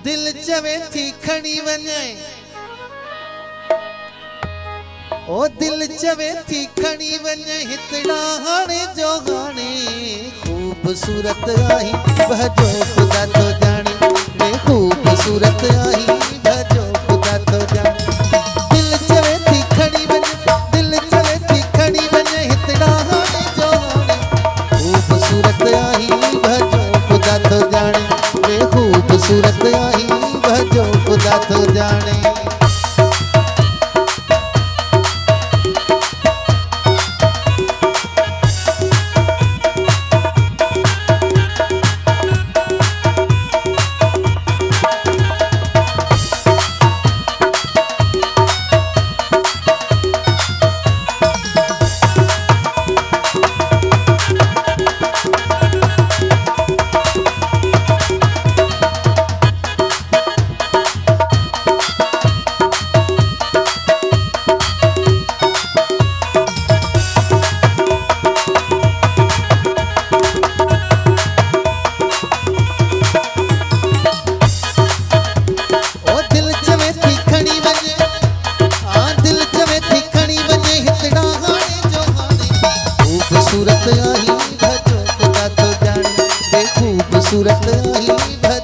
दिल चवे थी खणी वञे ओ दिल चवे थी खणी वञे हितड़ा हाणे जो हाणे खूबसूरत आई भजो खुदा तो जाने वे खूबसूरत आई भजो खुदा तो जाने दिल चवे थी खणी वञे दिल चवे थी खणी वञे हितड़ा हाणे जो हाणे खूबसूरत आई भजो खुदा तो जाने वे खूबसूरत आई भजो खुदा तो जाने खूबसूरत आई भजो खुदा तो जाने वे खूबसूरत आई भजो